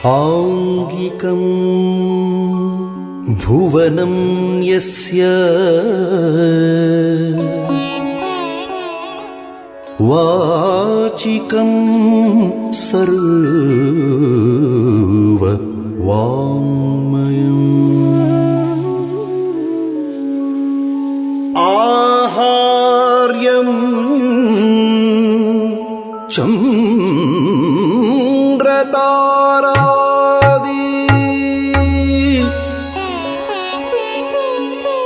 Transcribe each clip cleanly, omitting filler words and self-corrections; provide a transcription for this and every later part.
आंगिकं भुवनं यस्य वाचिकं सर्ववाङ्मयम् आहार्यं चन्द्रतारा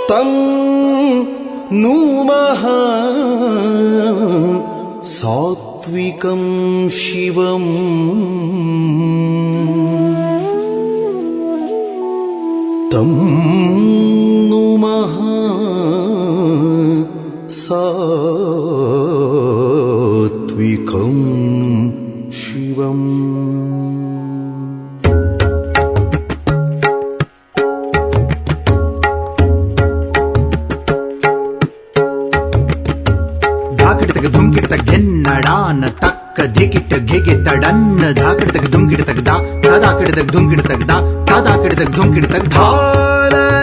तं नुमः सात्विकं शिवम् तं नुमः सात्विकं शिवम्। ಧುಮ್ಕಿಡ್ತಗ ಗೆನ್ನಡಾನ ತಕ್ಕ ಧಿಕಿಟ್ಟ ಘೆಗೆತಡನ್ನ ಧಾಕಿಡ್ತಗ ಧುಮ್ಕಿಡ್ತಗ ದಾ ದಾಕಿಡ್ತಗ ಧುಮ್ಕಿಡ್ತಗ ದಾ ದಾಕಿಡ್ತಗ ಧುಮ್ಕಿಡ್ತಗ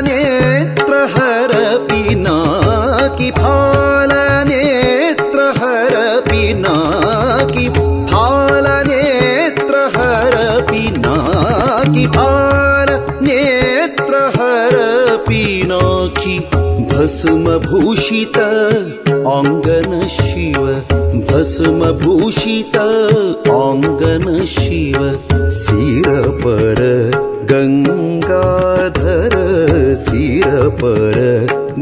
ನೇತ್ರ ಹರ ಪಿನಾಕಿ ಫಾಲ ನೇತ್ರ ಹರ ಪಿನಾಕಿ ಫಾಲ ನೇತ್ರ ಹರ ಪಿನಾಕಿ ಫಾಲ ನೇತ್ರ ಹರ ಪಿನಾಕಿ भस्म भूषित आंगन शिव भस्म भूषित आंगन शिव सिर पर गंगाधर सिर पर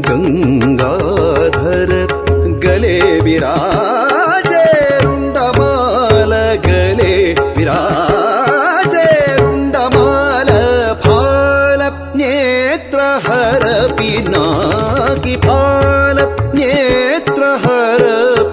गंगाधर गले विराजे रुंडमाल गले विराजे रुंडमाल फाल नेत्र हर पिनाकी फाल नेत्र हर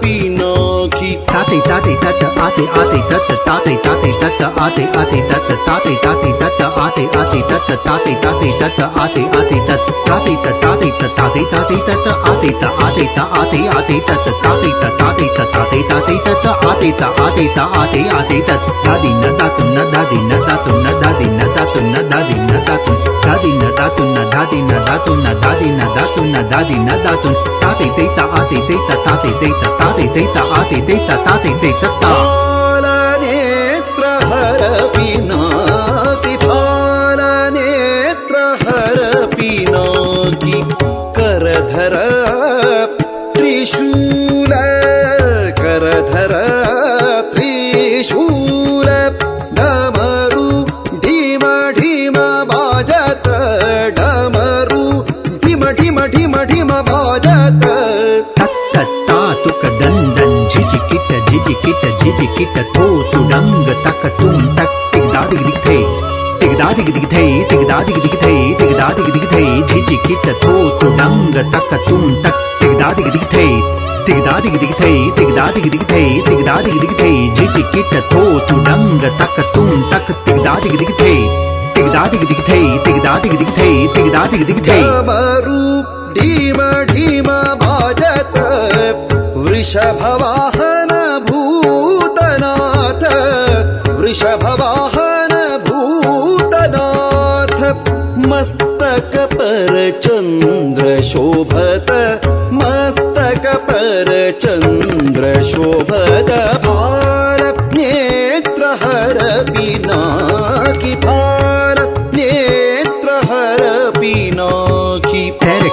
पिनाकी ताते ताते तत आते आते तत ताते ताते तत आते आते तत ताते ताते तत आते आते तत ताते ताते तत आते आते तत ताते ताते ताते ताते तत आते आते आते आते तत ताते ताते ताते ताते तत आते आते आते आते तत दादी न दातु न दादी न दातु न दादी न दातु न दादी न दातु दादी न दातु न दादी न दातु न दादी न दातु न दादी न दातु ताते तेता आते तेता ताते तेता ताते तेता आते तेता ताते तेता फाल नेत्र हर पिनाकी फाल नेत्र हर पिनाकी करधर त्रिशूल करधर त्रिशूल डमरू ढीम ढीम बाजत डमरू ढीम ढीम ढीम ढीम बाजत तुक दंदन झिझिकिट झिझिकिट झिझिकिट थो तुडंग तक तुम तक टिगदादिग दिगथे टिगदादिग दिगथे टिगदादिग दिगथे टिगदादिग दिगथे झिझिकिट थो तुडंग तक तुम तक टिगदादिग दिगथे टिगदादिग दिगथे टिगदादिग दिगथे टिगदादिग दिगथे झिझिकिट थो तुडंग तक तुम तक टिगदादिग दिगथे टिगदादिग दिगथे टिगदादिग दिगथे टिगदादिग दिगथे डमरू ढीम ढीम बाजत वृषभवाहन भूतनाथ वृषभवाहन भूतनाथ मस्तक पर चंद्र शोभत मस्तक पर चंद्र शोभत फाल नेत्र हर पिनाकी फाल